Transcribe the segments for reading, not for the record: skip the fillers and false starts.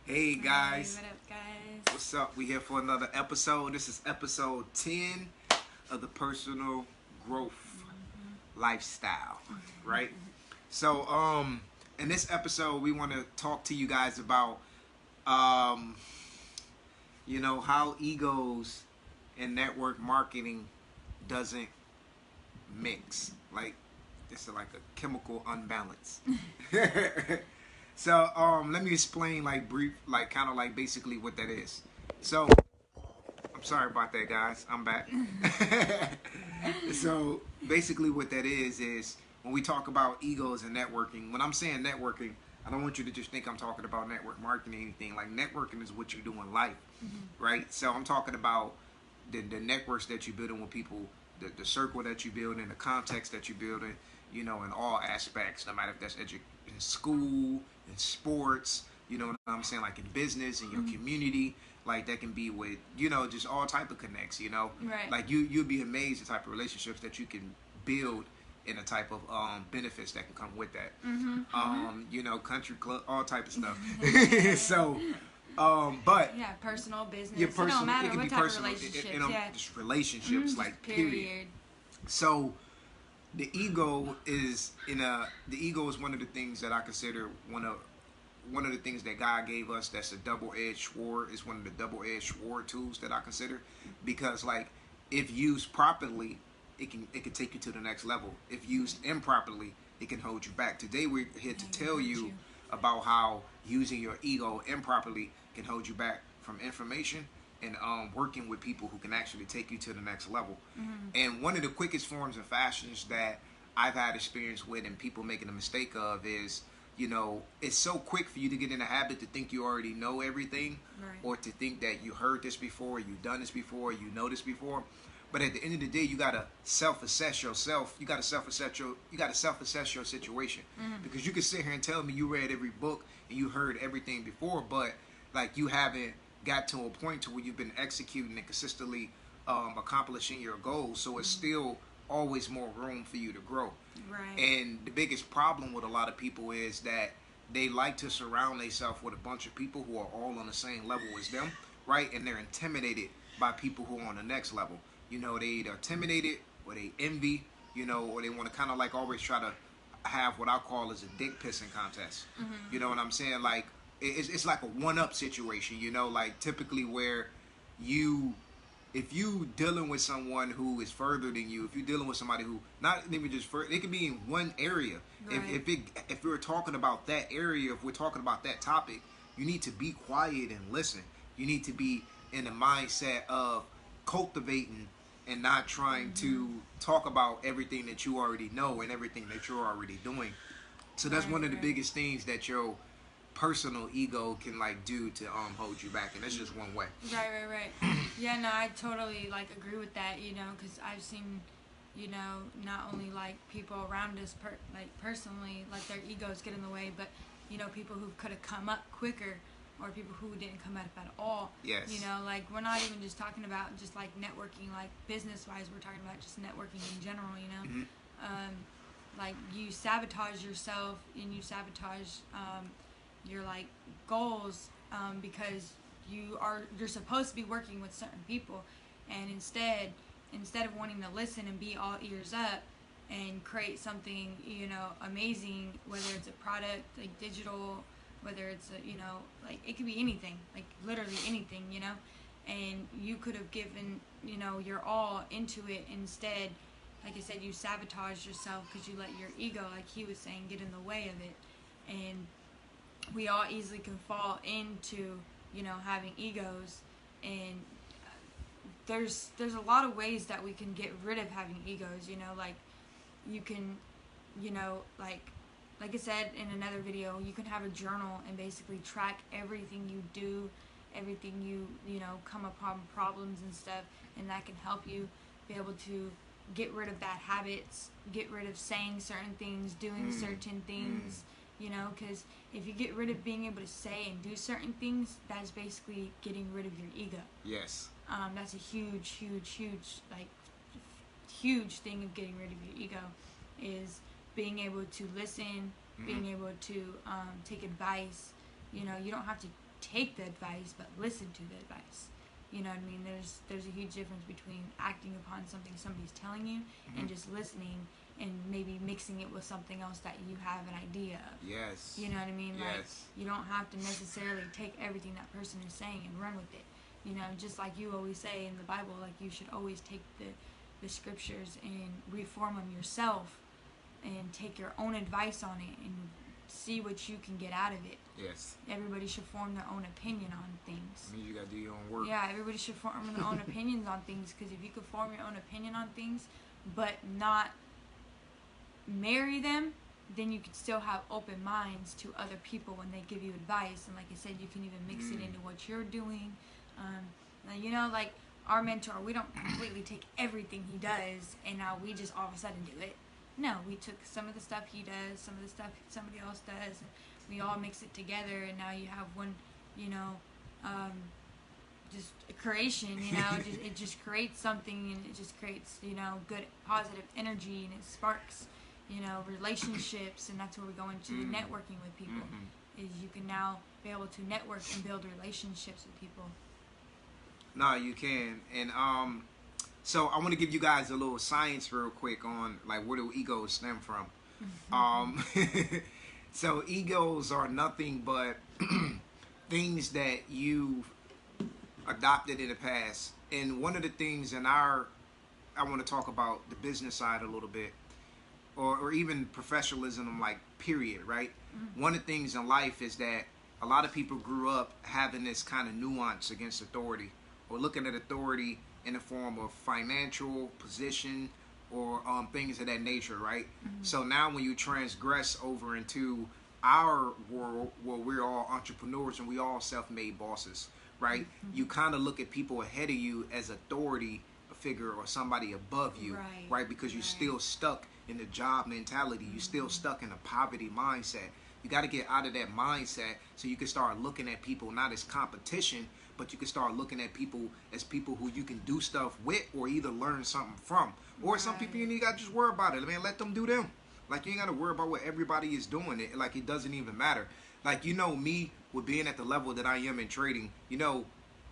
Hey guys, Hey, what up, guys? what's up? We here for another episode. This is episode 10 of the personal growth lifestyle, right? So, in this episode, we want to talk to you guys about, um, how egos and network marketing doesn't mix. Like, it's like a chemical unbalance. So let me explain like brief, like kind of like basically what that is. So I'm sorry about that, guys. I'm back. So basically what that is when we talk about egos and networking. When I'm saying networking, I don't want you to just think I'm talking about network marketing or anything. Like networking is what you do in life, right? So I'm talking about the networks that you building with people, the circle that you build in, the context that you build in all aspects, no matter if that's in school, in sports, you know what I'm saying, like in business, in your community, like that can be with, just all type of connects. Right. Like you'll be amazed the type of relationships that you can build and the type of benefits that can come with that. Country club, all type of stuff. So but Yeah, personal, business. your It don't personal, matter it can what be type personal, of relationships. Yeah. just relationships, like Just period. So the ego is one of the things that I consider one of the things that God gave us. That's a double-edged sword. It's one of the double-edged sword tools that I consider, because like if used properly, it can take you to the next level. If used improperly, it can hold you back. Today we're here to tell you about how using your ego improperly can hold you back from information and working with people who can actually take you to the next level. And one of the quickest forms of fashions that I've had experience with and people making a mistake of is, it's so quick for you to get in the habit to think you already know everything, Right. or to think that you heard this before, you've done this before, you know this before. But at the end of the day, you gotta self-assess yourself. You gotta self-assess your situation, because you can sit here and tell me you read every book and you heard everything before, but like you haven't got to a point to where you've been executing and consistently accomplishing your goals. So it's still always more room for you to grow. Right. And the biggest problem with a lot of people is that they like to surround themselves with a bunch of people who are all on the same level as them, right? And they're intimidated by people who are on the next level. They either intimidated or they envy, or they want to kind of like always try to have what I call as a dick pissing contest. You know what I'm saying? Like it's like a one up situation. Like typically where you if you dealing with someone who is further than you, if you're dealing with somebody who not even just it could be in one area. Right. If we're talking about that area, if we're talking about that topic, you need to be quiet and listen. You need to be in the mindset of cultivating and not trying to talk about everything that you already know and everything that you're already doing. So that's one of the biggest things that your personal ego can like do to hold you back, and that's just one way. Right. Yeah, no, I totally like agree with that. Because I've seen, not only like people around us, like personally, like their egos get in the way, but people who could have come up quicker, or people who didn't come up at all. Yes. Like we're not even just talking about just like networking, like business wise. We're talking about just networking in general. Like you sabotage yourself and you sabotage your like goals, because you're supposed to be working with certain people, and instead of wanting to listen and be all ears up and create something amazing, whether it's a product like digital, whether it's like it could be anything, like literally anything, and you could have given your all into it. Instead, like I said, you sabotage yourself because you let your ego, like he was saying, get in the way of it. And we all easily can fall into having egos, and there's a lot of ways that we can get rid of having egos. Like you can like I said in another video, you can have a journal and basically track everything you do, everything you come upon problems and stuff, and that can help you be able to get rid of bad habits, get rid of saying certain things, doing certain things. Because if you get rid of being able to say and do certain things, that's basically getting rid of your ego. Yes. That's a huge, like, huge thing of getting rid of your ego, is being able to listen, being able to take advice. You don't have to take the advice, but listen to the advice. You know what I mean? There's a huge difference between acting upon something somebody's telling you and just listening and maybe mixing it with something else that you have an idea of. Yes. You know what I mean? Yes. Like, you don't have to necessarily take everything that person is saying and run with it. You know, just like you always say in the Bible, like, you should always take the scriptures and reform them yourself and take your own advice on it and see what you can get out of it. Yes. Everybody should form their own opinion on things. I mean, you gotta do your own work. Yeah, everybody should form their own opinions on things, because if you could form your own opinion on things but not marry them, then you could still have open minds to other people when they give you advice. And like I said, you can even mix it into what you're doing. You know, like our mentor, we don't completely take everything he does and now we just all of a sudden do it. No, we took some of the stuff he does, some of the stuff somebody else does, and we all mix it together, and now you have one, you know, just a creation, you know. It just creates something, and it just creates, you know, good positive energy, and it sparks, you know, relationships. And that's where we go into the networking with people, is you can now be able to network and build relationships with people. No, you can. And so I want to give you guys a little science real quick on, like, where do egos stem from. So egos are nothing but things that you've adopted in the past. And one of the things I want to talk about the business side a little bit, or even professionalism, like, period, right? One of the things in life is that a lot of people grew up having this kind of nuance against authority, or looking at authority in the form of financial position or things of that nature, right? So now when you transgress over into our world where we're all entrepreneurs and we all self-made bosses, right? You kind of look at people ahead of you as authority figure or somebody above you, right? Because you're still stuck in the job mentality. You're still stuck in a poverty mindset. You got to get out of that mindset so you can start looking at people not as competition, but you can start looking at people as people who you can do stuff with or either learn something from. Or some people, you got to just worry about it. I mean, let them do them. Like, you ain't got to worry about what everybody is doing. It doesn't even matter. Like, you know, me, with being at the level that I am in trading, you know,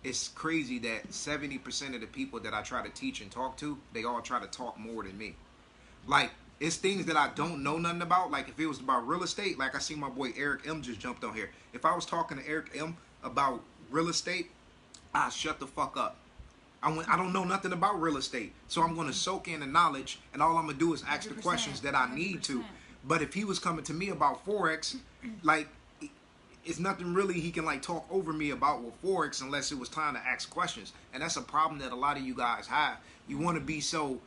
it's crazy that 70% of the people that I try to teach and talk to, they all try to talk more than me. Like, it's things that I don't know nothing about. Like, if it was about real estate, like I see my boy Eric M just jumped on here. If I was talking to Eric M about real estate, I shut the fuck up. I don't know nothing about real estate, so I'm going to soak in the knowledge, and all I'm going to do is ask the questions that I need to. But if he was coming to me about Forex, like, it's nothing really he can, like, talk over me about with Forex unless it was time to ask questions. And that's a problem that a lot of you guys have. You want to be so,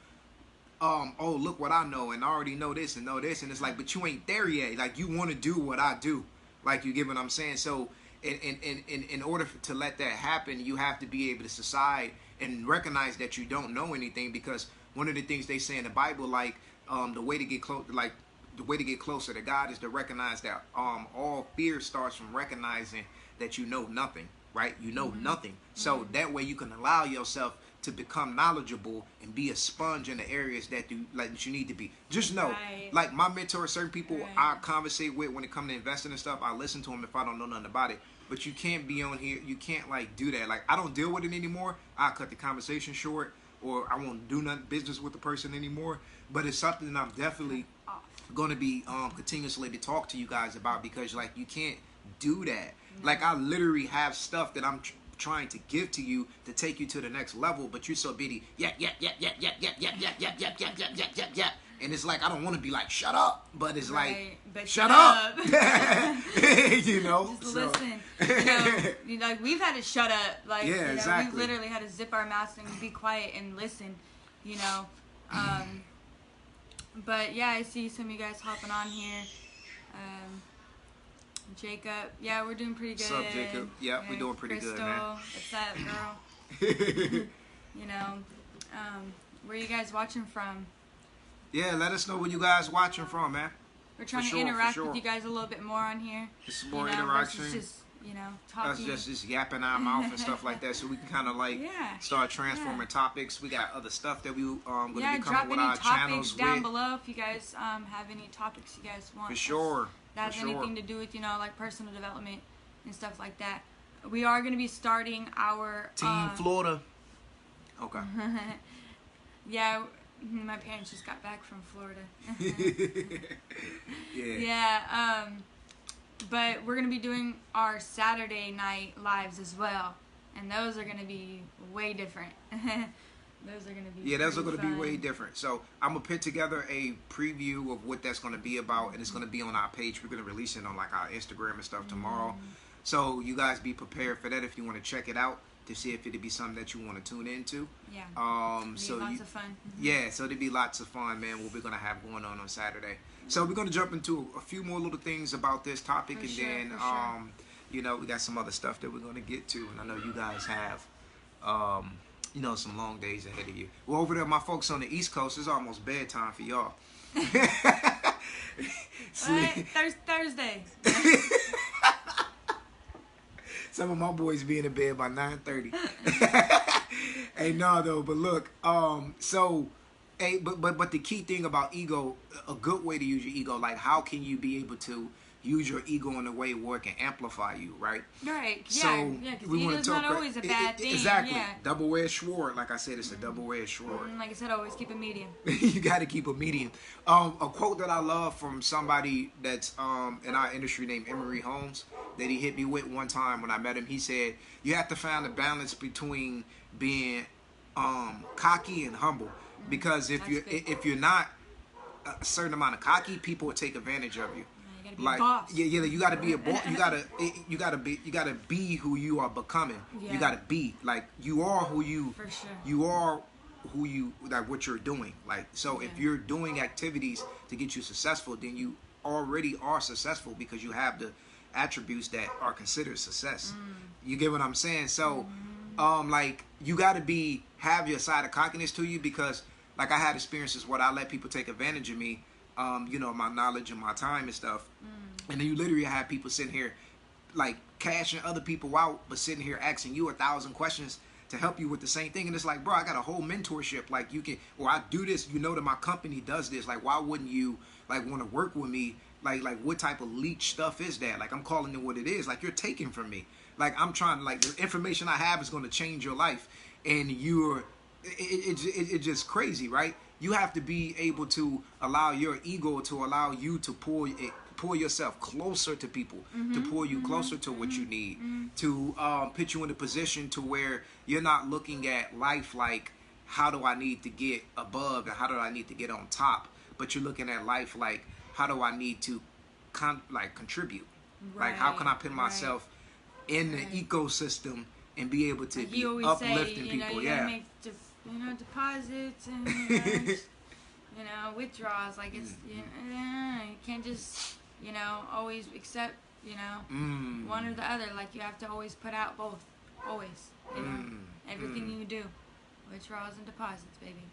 oh, look what I know, and I already know this and know this, and it's like, but you ain't there yet. Like, you want to do what I do. Like, you get what I'm saying? So in order to let that happen, you have to be able to decide and recognize that you don't know anything, because one of the things they say in the Bible, like, the way to get closer to God is to recognize that all fear starts from recognizing that you know nothing, right? You know nothing. So that way you can allow yourself to become knowledgeable and be a sponge in the areas that you need to be. Just know, like, my mentor, certain people I conversate with when it comes to investing and stuff, I listen to them if I don't know nothing about it. But you can't be on here, you can't, like, do that. Like, I don't deal with it anymore. I cut the conversation short, or I won't do nothing business with the person anymore. But it's something that I'm definitely going to be continuously to talk to you guys about, because, like, you can't do that. Like, I literally have stuff that I'm trying to give to you to take you to the next level, but you're so busy, yeah. And it's like, I don't want to be like, shut up, but it's like, but shut up. You know, just listen. You know, like, we've had to shut up. Like, you know, exactly. We've literally had to zip our mouths and be quiet and listen. You know, but yeah, I see some of you guys hopping on here. Jacob, yeah, we're doing pretty good. What's up, Jacob? Yeah, we're doing pretty Crystal, good, man. What's up, girl? You know, where are you guys watching from? Yeah, let us know where you guys watching from, man. We're trying to interact with you guys a little bit more on here. Just more interaction. Just, you know, talking. Us just yapping our mouth and stuff like that, so we can kind of, like, start transforming topics. We got other stuff that we going to be coming with our channels down below if you guys have any topics you guys want. For sure. That has anything to do with, you know, like, personal development and stuff like that. we are going to be starting our Team Florida. Okay. Yeah, my parents just got back from Florida. Yeah. But we're going to be doing our Saturday night lives as well. And those are going to be way different. Those are going to be those are going to be fun. way different. So I'm going to put together a preview of what that's going to be about. And it's going to be on our page. We're going to release it on like our Instagram and stuff tomorrow. So you guys be prepared for that if you want to check it out, to see if it'd be something that you want to tune into. Yeah. So lots of fun. Yeah, so there'd be lots of fun, man, what we're going to have going on Saturday. So we're going to jump into a few more little things about this topic. For and sure, then, for sure. you know, we got some other stuff that we're going to get to. And I know you guys have, you know, some long days ahead of you. Well, over there, my folks on the East Coast, it's almost bedtime for y'all. Thursday. Some of my boys be in bed by 9:30. Hey, no, though, but look, so, hey, but the key thing about ego, a good way to use your ego, like how can you be able to use your ego in a way where it can amplify you, right? Right. So yeah, because we want ego's to talk not always a bad thing. Exactly. Yeah. Double-edged sword. Like I said, it's a double-edged sword. Like I said, always keep a medium. You got to keep a medium. A quote that I love from somebody that's in our industry named Emery Holmes, that he hit me with one time when I met him. He said, you have to find a balance between being cocky and humble. Because if you're not a certain amount of cocky, people will take advantage of you. Be like, boss. You gotta be a boss. You gotta be who you are becoming. Yeah. You gotta be like you are who you. For sure. You are who you like. What you're doing. Like so, if you're doing activities to get you successful, then you already are successful because you have the attributes that are considered success. You get what I'm saying? So, like you gotta have your side of cockiness to you because, like I had experiences where I let people take advantage of me. You know, my knowledge and my time and stuff. And then you literally have people sitting here like cashing other people out, but sitting here asking you 1,000 questions to help you with the same thing. And it's like, bro, I got a whole mentorship. Like you can, or I do this, you know that my company does this. Like, why wouldn't you like want to work with me? Like what type of leech stuff is that? Like I'm calling it what it is. Like you're taking from me. Like I'm trying to, like the information I have is going to change your life. And it's just crazy, right? You have to be able to allow your ego to allow you to pull yourself closer to people, to pull you closer to what you need, to put you in a position to where you're not looking at life like, how do I need to get above and how do I need to get on top? But you're looking at life like, how do I need to contribute? Right, like, how can I put myself in the ecosystem and be able to be uplifting people? Make deposits and withdrawals. Like it's you can't just always accept one or the other. Like you have to always put out both. Always, everything you do, withdrawals and deposits, baby.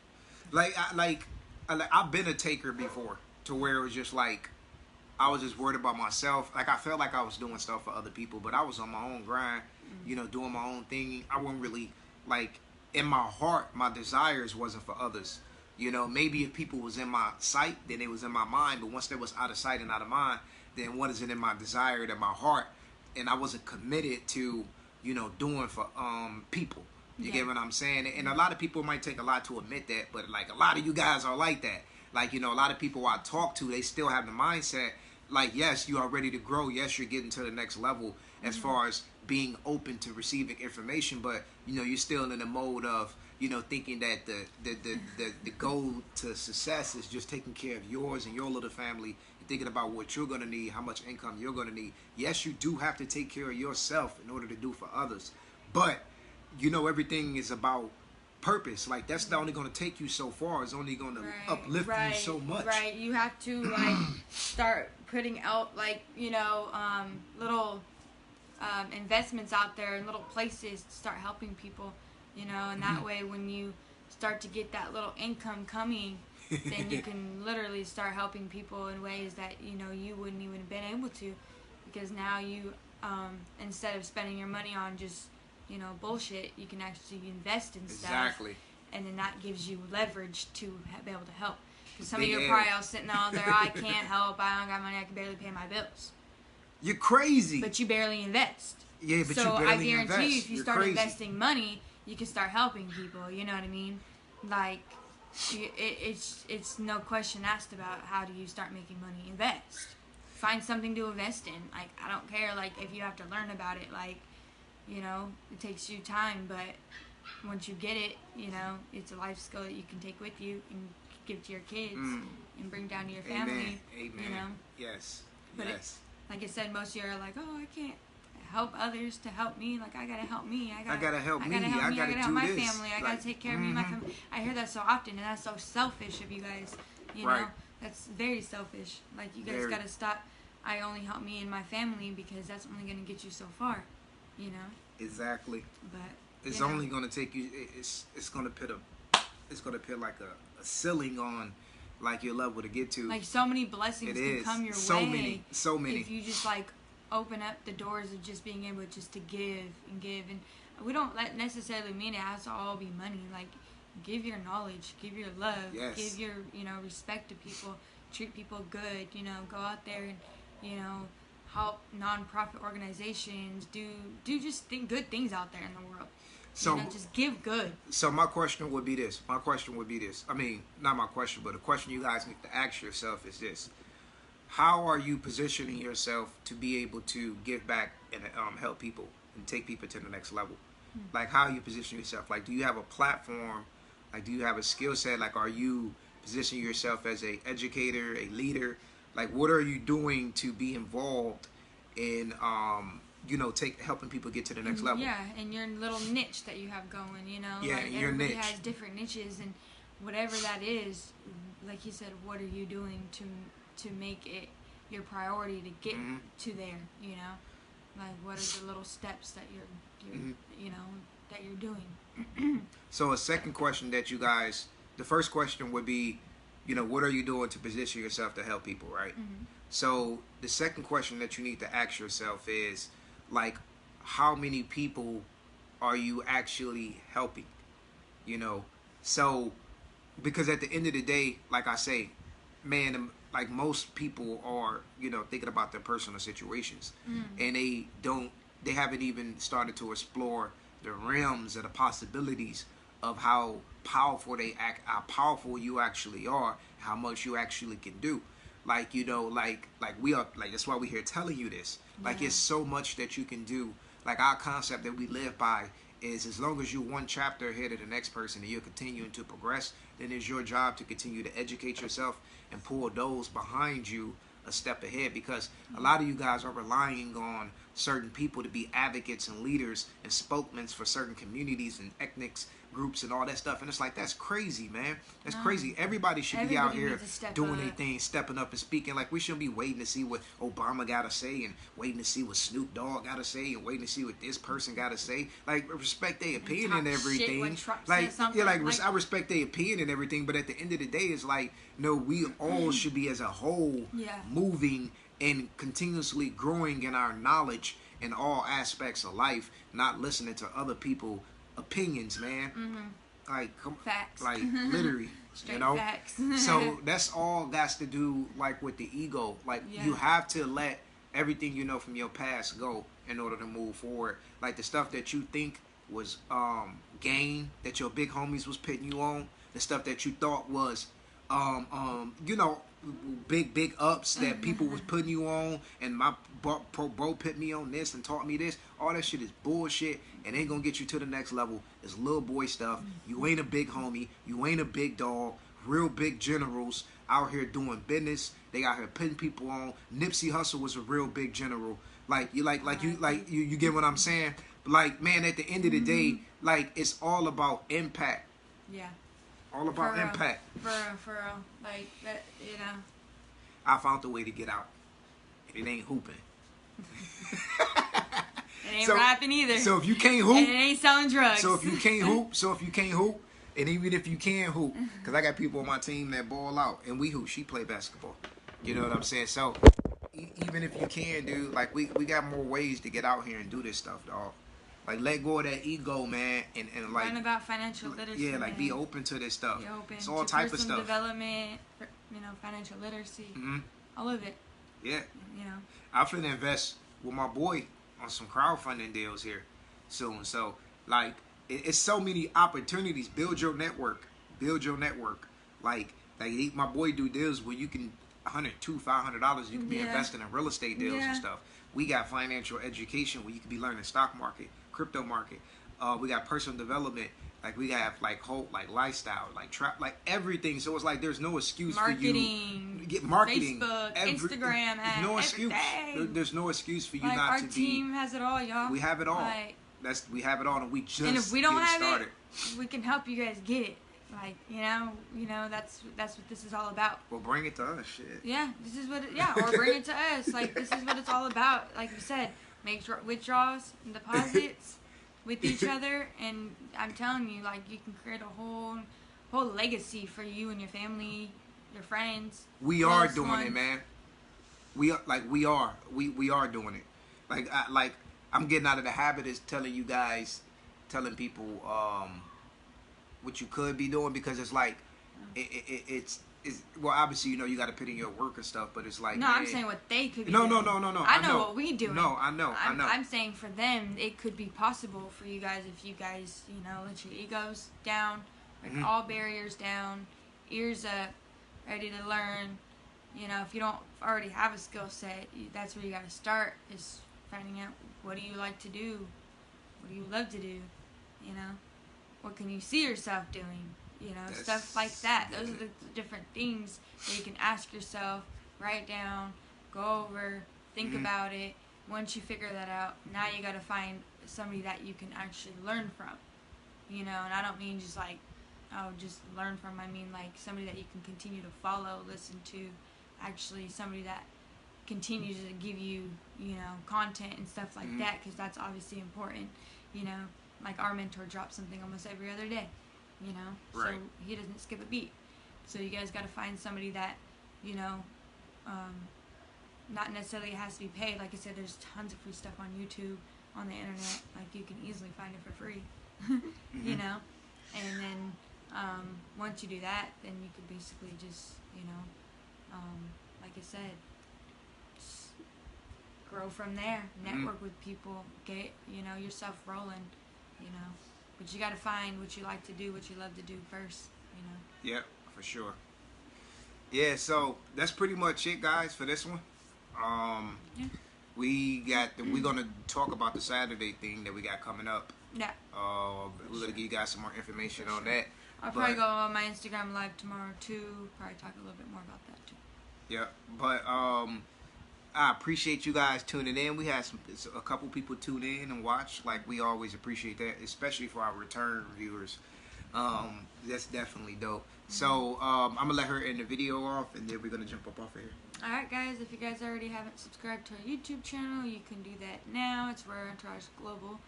I've been a taker before, to where it was just like I was just worried about myself. Like I felt like I was doing stuff for other people, but I was on my own grind, doing my own thing. I wasn't really like. In my heart, my desires wasn't for others. Maybe if people was in my sight, then it was in my mind. But once they was out of sight and out of mind, then what is it in my desire, in my heart? And I wasn't committed to, doing for people. You get what I'm saying? And a lot of people might take a lot to admit that, but like a lot of you guys are like that. Like, a lot of people I talk to, they still have the mindset like, yes, you are ready to grow. Yes, you're getting to the next level as far as being open to receiving information, but you're still in the mode of thinking that the goal to success is just taking care of yours and your little family and thinking about what you're going to need, how much income you're going to need. Yes, you do have to take care of yourself in order to do for others, but everything is about purpose. Like that's not only going to take you so far, it's only going to uplift you so much. Right, you have to start putting out little investments out there in little places to start helping people, and that way when you start to get that little income coming, then you can literally start helping people in ways that you wouldn't even have been able to, because now you instead of spending your money on just bullshit, you can actually invest in stuff. Exactly. And then that gives you leverage to be able to help. Because some of you are probably all sitting out there, I can't help, I don't got money, I can barely pay my bills. You're crazy. But you barely invest. Yeah, but so you I barely guarantee invest. you, if you You're start crazy. investing money, you can start helping people. You know what I mean? Like, it's no question asked about how do you start making money. Invest. Find something to invest in. Like, I don't care. Like, if you have to learn about it, like, you know, it takes you time, but once you get it, you know, it's a life skill that you can take with you and give to your kids and bring down to your family. Amen. You know. Yes. But Yes. like I said, most of you are like, oh, I can't help others to help me. Like, I gotta help me. I gotta help me. I gotta help do my this. family. I Like, gotta take care of me and my family. I hear that so often, and that's so selfish of you guys. You know, that's very selfish. Like, you guys gotta stop. I only help me and my family because that's only gonna get you so far. You know. Exactly. But it's only gonna take you. It's gonna put like a ceiling on like your level to get to. Like, so many blessings can come your way. So many. If you just like open up the doors of just being able just to give, and we don't necessarily mean it has to all be money. Like, give your knowledge, give your love, give your, you know, respect to people, treat people good, you know, go out there and, you know, help non-profit organizations, do just good things out there in the world. So, you know, just give good. So my question would be this. I mean, not my question, but the question you guys need to ask yourself is this. How are you positioning yourself to be able to give back and help people and take people to the next level? Like, how you position yourself? Like, do you have a platform? Like, do you have a skill set? Like, are you positioning yourself as a educator, a leader? Like, what are you doing to be involved in, you know, helping people get to the next level? Yeah, and your little niche that you have going, you know? Yeah, like, your everybody niche. has different niches, and whatever that is, like you said, what are you doing to make it your priority to get to there, you know? Like, what are the little steps that you're you know, that you're doing? So a second question that you guys, the first question would be, you know, what are you doing to position yourself to help people, right? So the second question that you need to ask yourself is, like, how many people are you actually helping? You know, so, because at the end of the day, like I say, man, like, most people are, you know, thinking about their personal situations, and they haven't even started to explore the realms of the possibilities of how powerful how powerful you actually are, how much you actually can do. Like, you know, like we are, like, that's why we're here telling you this. Like, it's so much that you can do. Like, our concept that we live by is, as long as you're one chapter ahead of the next person and you're continuing to progress, then it's your job to continue to educate yourself and pull those behind you a step ahead, because a lot of you guys are relying on certain people to be advocates and leaders and spokesmen for certain communities and ethnic groups and all that stuff, and it's like, that's crazy, man. That's crazy. Everybody should be out here doing their thing, stepping up and speaking. Like, we shouldn't be waiting to see what Obama gotta say and waiting to see what Snoop Dogg gotta say and waiting to see what this person gotta say. Like, respect their opinion and everything. Like, yeah, like, I respect their opinion and everything, but at the end of the day, it's like, no, we all should be as a whole moving and continuously growing in our knowledge in all aspects of life, not listening to other people opinions, man. Like, facts. Like, literally. Straight you know, facts. So that's all that's to do, like, with the ego. Like, you have to let everything you know from your past go in order to move forward. Like, the stuff that you think was gain, that your big homies was putting you on, the stuff that you thought was you know, big ups that people was putting you on, and my bro put me on this and taught me this. All that shit is bullshit and ain't gonna get you to the next level. It's little boy stuff. You ain't a big homie. You ain't a big dog. Real big generals out here doing business. They out here putting people on. Nipsey Hussle was a real big general. Like, you you get what I'm saying? Like, man, at the end of the day, like, it's all about impact. Yeah. All about impact. For real. Like, that, you know. I found the way to get out. And it ain't hooping. It ain't rapping either. So if you can't hoop. And it ain't selling drugs. So if you can't hoop, and even if you can hoop, because I got people on my team that ball out, and we hoop. She play basketball. You know what I'm saying? So even if you can, dude, like, we got more ways to get out here and do this stuff, dog. Like, let go of that ego, man, and like, learn about financial literacy. Yeah, like, be open to this stuff. Be open. It's all to type of stuff. Development, you know, financial literacy. All of it. Yeah. You know. I'm finna invest with my boy. on some crowdfunding deals here soon. So like it's so many opportunities. Build your network. Build your network. Like my boy do deals where you can $100, $500. You can be investing in real estate deals and stuff. We got financial education where you can be learning stock market, crypto market. We got personal development. Like we have like whole like lifestyle, like trap, like everything. So it's like there's no excuse for you get marketing, Facebook, Instagram, no excuse. everything. There's no excuse for you like not to be. Our team has it all, y'all. We have it all. Like, we have it all, and we just and if we don't have started. it, we can help you guys get it. Like you know, that's what this is all about. Well, bring it to us, shit. Yeah, this is what. Or bring it to us. Like this is what it's all about. Like you said, make withdrawals and deposits with each other, and I'm telling you, like you can create a whole legacy for you and your family, your friends. We are doing it, man. We are doing it. Like I'm getting out of the habit of telling telling people what you could be doing, because it's like it's well, obviously you got to put in your work and stuff, but it's like no, I'm saying what they could be doing. No. I know what we do. No, I know. I'm saying for them, it could be possible for you guys if you guys let your egos down, like all barriers down, ears up, ready to learn. If you don't already have a skill set, that's where you got to start, is finding out what do you like to do, what do you love to do, what can you see yourself doing. Stuff like that. Those are the different things that you can ask yourself, write down, go over, think about it. Once you figure that out, now you got to find somebody that you can actually learn from. And I don't mean just like, just learn from. I mean like somebody that you can continue to follow, listen to, actually somebody that continues to give you, content and stuff like that, because that's obviously important. Like our mentor drops something almost every other day. Right. So he doesn't skip a beat. So you guys got to find somebody that, not necessarily has to be paid. Like I said, there's tons of free stuff on YouTube, on the internet. Like you can easily find it for free, And then once you do that, then you could basically just, like I said, just grow from there. Network with people. Get yourself rolling. But you got to find what you like to do, what you love to do first, Yep, for sure. Yeah, so that's pretty much it, guys, for this one. We're going to talk about the Saturday thing that we got coming up. Yeah. We're going to give you guys some more information on that. I'll probably go on my Instagram live tomorrow, too. Probably talk a little bit more about that, too. Yeah, but I appreciate you guys tuning in. We had a couple people tune in and watch. Like, we always appreciate that, especially for our return viewers. That's definitely dope. So I'm gonna let her end the video off, and then we're gonna jump up off of here. Alright guys, if you guys already haven't subscribed to our YouTube channel, you can do that now. It's Rare Entourage Global.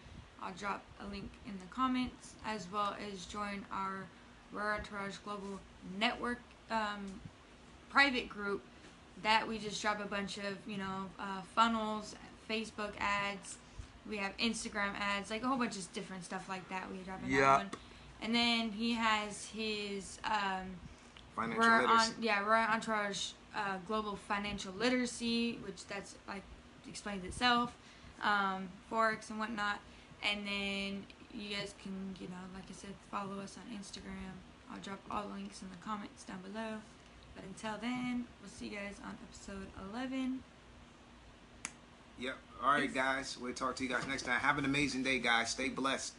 I'll drop a link in the comments, as well as join our Rare Entourage Global Network private group that we just drop a bunch of funnels, Facebook ads, we have Instagram ads, like a whole bunch of different stuff like that we drop in that one. And then he has his Rare Entourage Global Financial Literacy, which that's like explains itself, Forex and whatnot. And then you guys can, like I said, follow us on Instagram. I'll drop all the links in the comments down below. But until then, we'll see you guys on episode 11. Yep. All right, guys. We'll talk to you guys next time. Have an amazing day, guys. Stay blessed.